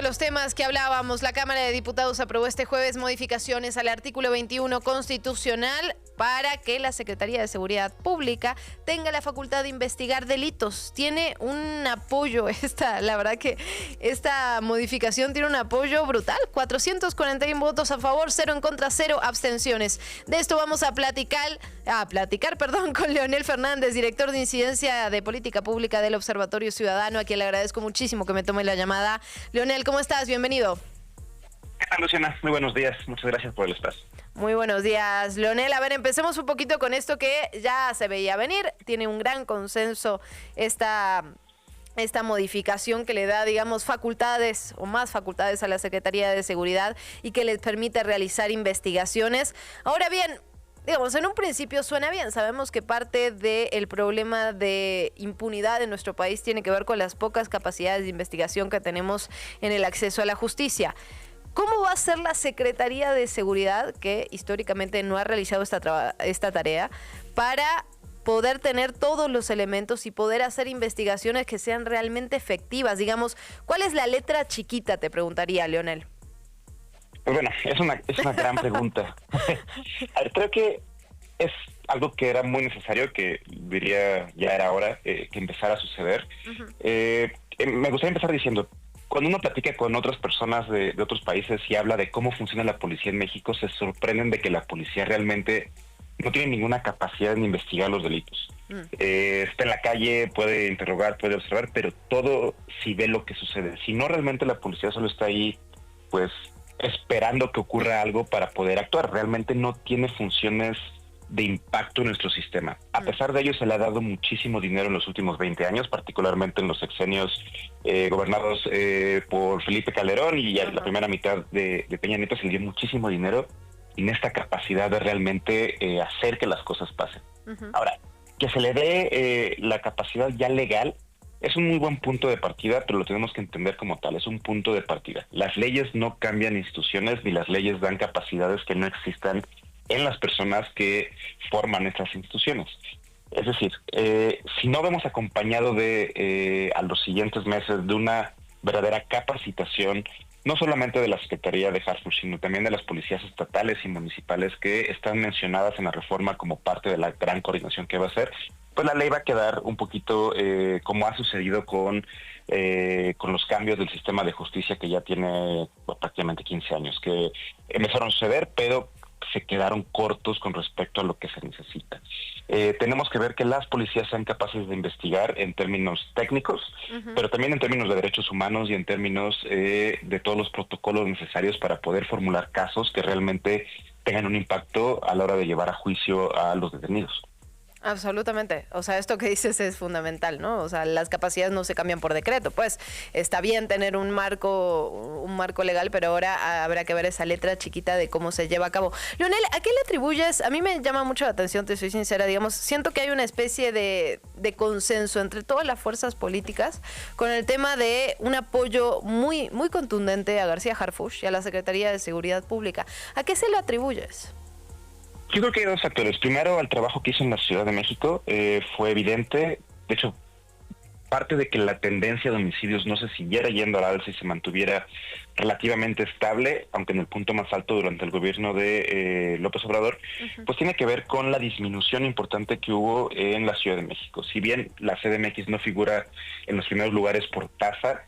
los temas que hablábamos, la Cámara de Diputados aprobó este jueves modificaciones al artículo 21 constitucional para que la Secretaría de Seguridad Pública tenga la facultad de investigar delitos. Tiene un apoyo, la verdad que esta modificación tiene un apoyo brutal. 441 votos a favor, 0 en contra, 0 abstenciones. De esto vamos a platicar, con Leonel Fernández, director de Incidencia de Política Pública del Observatorio Ciudadano, a quien le agradezco muchísimo que me tome la llamada. Leonel, ¿cómo estás? Bienvenido. ¿Qué tal, Luciana? Muy buenos días. Muchas gracias por el espacio. Muy buenos días, Leonel. A ver, empecemos un poquito con esto que ya se veía venir. Tiene un gran consenso esta modificación que le da, digamos, facultades o más facultades a la Secretaría de Seguridad y que les permite realizar investigaciones. Ahora bien, digamos, en un principio suena bien. Sabemos que parte del problema de impunidad en nuestro país tiene que ver con las pocas capacidades de investigación que tenemos en el acceso a la justicia. ¿Cómo va a ser la Secretaría de Seguridad, que históricamente no ha realizado esta tarea, para poder tener todos los elementos y poder hacer investigaciones que sean realmente efectivas? Digamos, ¿cuál es la letra chiquita? Te preguntaría, Leonel. Pues bueno, es una gran pregunta. A ver, creo que es algo que era muy necesario, que diría ya era hora que empezara a suceder. Me gustaría empezar diciendo, cuando uno platica con otras personas de otros países y habla de cómo funciona la policía en México, se sorprenden de que la policía realmente no tiene ninguna capacidad de investigar los delitos. Está en la calle, puede interrogar, puede observar, pero todo si ve lo que sucede. Si no, realmente la policía solo está ahí, pues, esperando que ocurra algo para poder actuar. Realmente no tiene funciones de impacto en nuestro sistema. A pesar de ello, se le ha dado muchísimo dinero en los últimos 20 años, particularmente en los sexenios gobernados por Felipe Calderón, y la primera mitad de Peña Nieto se le dio muchísimo dinero en esta capacidad de realmente hacer que las cosas pasen. Ahora, que se le dé la capacidad ya legal es un muy buen punto de partida, pero lo tenemos que entender como tal, es un punto de partida. Las leyes no cambian instituciones, ni las leyes dan capacidades que no existan en las personas que forman estas instituciones. Es decir, si no vemos acompañado a los siguientes meses de una verdadera capacitación, no solamente de la Secretaría de Harfuch, sino también de las policías estatales y municipales que están mencionadas en la reforma como parte de la gran coordinación que va a hacer, pues la ley va a quedar un poquito como ha sucedido con los cambios del sistema de justicia que ya tiene prácticamente 15 años, que empezaron a suceder, pero se quedaron cortos con respecto a lo que se necesita. Tenemos que ver que las policías sean capaces de investigar en términos técnicos, pero también en términos de derechos humanos y en términos de todos los protocolos necesarios para poder formular casos que realmente tengan un impacto a la hora de llevar a juicio a los detenidos. Absolutamente. O sea, esto que dices es fundamental, ¿no? O sea, las capacidades no se cambian por decreto. Pues está bien tener un marco legal, pero ahora habrá que ver esa letra chiquita de cómo se lleva a cabo. Leonel, ¿a qué le atribuyes? A mí me llama mucho la atención, te soy sincera, digamos, siento que hay una especie de consenso entre todas las fuerzas políticas con el tema de un apoyo muy, muy contundente a García Harfuch y a la Secretaría de Seguridad Pública. ¿A qué se lo atribuyes? Yo creo que hay dos factores. Primero, el trabajo que hizo en la Ciudad de México fue evidente. De hecho, parte de que la tendencia de homicidios no se siguiera yendo a la alza y se mantuviera relativamente estable, aunque en el punto más alto durante el gobierno de López Obrador, pues tiene que ver con la disminución importante que hubo en la Ciudad de México. Si bien la CDMX no figura en los primeros lugares por tasa,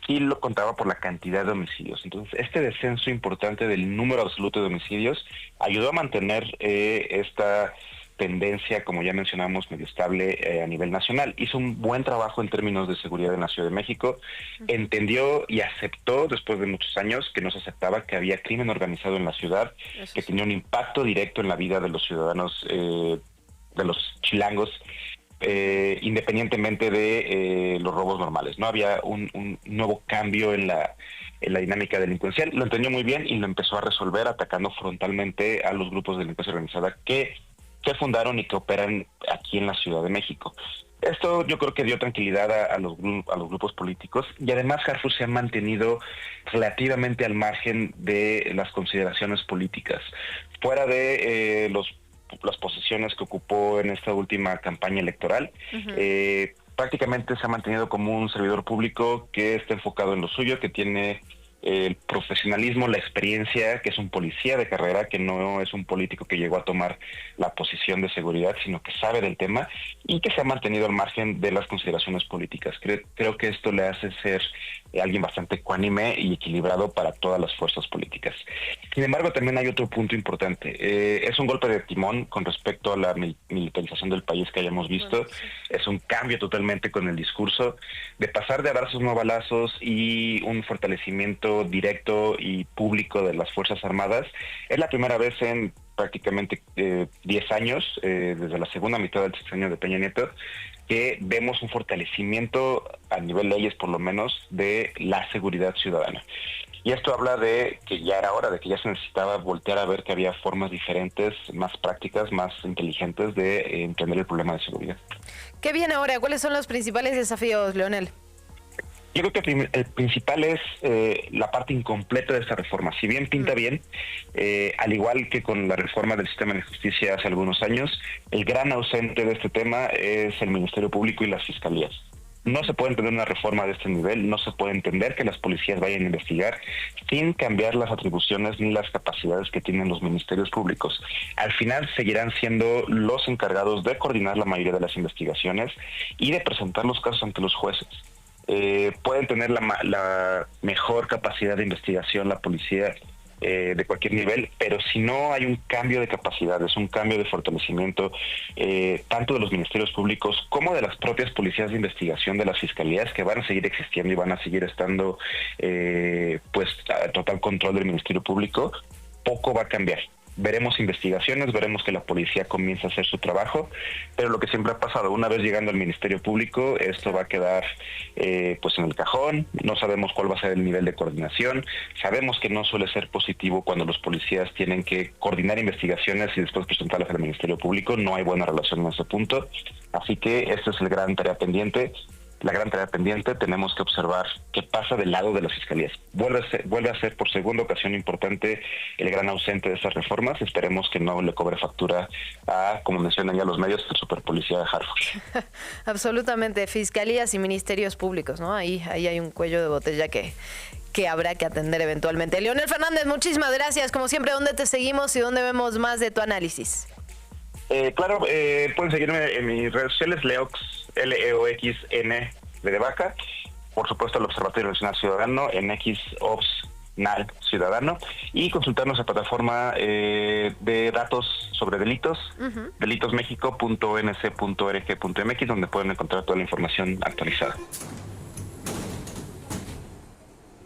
sí lo contaba por la cantidad de homicidios. Entonces, este descenso importante del número absoluto de homicidios ayudó a mantener esta tendencia, como ya mencionamos, medio estable a nivel nacional. Hizo un buen trabajo en términos de seguridad en la Ciudad de México. Entendió y aceptó, después de muchos años, que no se aceptaba que había crimen organizado en la ciudad, que tenía un impacto directo en la vida de los ciudadanos, de los chilangos, independientemente de los robos normales. No había un nuevo cambio en la dinámica delincuencial. Lo entendió muy bien y lo empezó a resolver atacando frontalmente a los grupos de delincuencia organizada que se fundaron y que operan aquí en la Ciudad de México. Esto yo creo que dio tranquilidad a los grupos políticos, y además Harfuch se ha mantenido relativamente al margen de las consideraciones políticas, fuera de las posiciones que ocupó en esta última campaña electoral. Prácticamente se ha mantenido como un servidor público que está enfocado en lo suyo, que tiene el profesionalismo, la experiencia, que es un policía de carrera, que no es un político que llegó a tomar la posición de seguridad, sino que sabe del tema y que se ha mantenido al margen de las consideraciones políticas. Creo que esto le hace ser alguien bastante ecuánime y equilibrado para todas las fuerzas políticas. Sin embargo, también hay otro punto importante. Es un golpe de timón con respecto a la militarización del país que hayamos visto. Bueno, sí. Es un cambio totalmente con el discurso de pasar de abrazos no balazos y un fortalecimiento directo y público de las Fuerzas Armadas. Es la primera vez en prácticamente 10 años, desde la segunda mitad del sexenio de Peña Nieto, que vemos un fortalecimiento a nivel leyes, por lo menos, de la seguridad ciudadana. Y esto habla de que ya era hora, de que ya se necesitaba voltear a ver que había formas diferentes, más prácticas, más inteligentes de entender el problema de seguridad. ¿Qué viene ahora? ¿Cuáles son los principales desafíos, Leonel? Yo creo que el principal es la parte incompleta de esta reforma. Si bien pinta bien, al igual que con la reforma del sistema de justicia hace algunos años, el gran ausente de este tema es el Ministerio Público y las fiscalías. No se puede entender una reforma de este nivel, no se puede entender que las policías vayan a investigar sin cambiar las atribuciones ni las capacidades que tienen los ministerios públicos. Al final seguirán siendo los encargados de coordinar la mayoría de las investigaciones y de presentar los casos ante los jueces. Pueden tener la mejor capacidad de investigación la policía de cualquier nivel, pero si no hay un cambio de capacidades, un cambio de fortalecimiento tanto de los ministerios públicos como de las propias policías de investigación de las fiscalías, que van a seguir existiendo y van a seguir estando pues a total control del Ministerio Público, poco va a cambiar. Veremos investigaciones, veremos que la policía comienza a hacer su trabajo, pero lo que siempre ha pasado, una vez llegando al Ministerio Público, esto va a quedar pues en el cajón, no sabemos cuál va a ser el nivel de coordinación, sabemos que no suele ser positivo cuando los policías tienen que coordinar investigaciones y después presentarlas al Ministerio Público, no hay buena relación en ese punto, así que esta es la gran tarea pendiente. Tenemos que observar qué pasa del lado de las fiscalías. Vuelve a ser por segunda ocasión importante el gran ausente de estas reformas. Esperemos que no le cobre factura a, como mencionan ya los medios, el superpolicía de Harfuch. Absolutamente, fiscalías y ministerios públicos, ¿no? Ahí hay un cuello de botella que habrá que atender eventualmente. Leonel Fernández, muchísimas gracias. Como siempre, ¿dónde te seguimos y dónde vemos más de tu análisis? Claro, pueden seguirme en mis redes sociales, Leox, Leoxn de vaca, por supuesto el Observatorio Nacional Ciudadano, en XOPSNAL Ciudadano, y consultarnos la plataforma de datos sobre delitos, delitosmexico.onc.org.mx, donde pueden encontrar toda la información actualizada.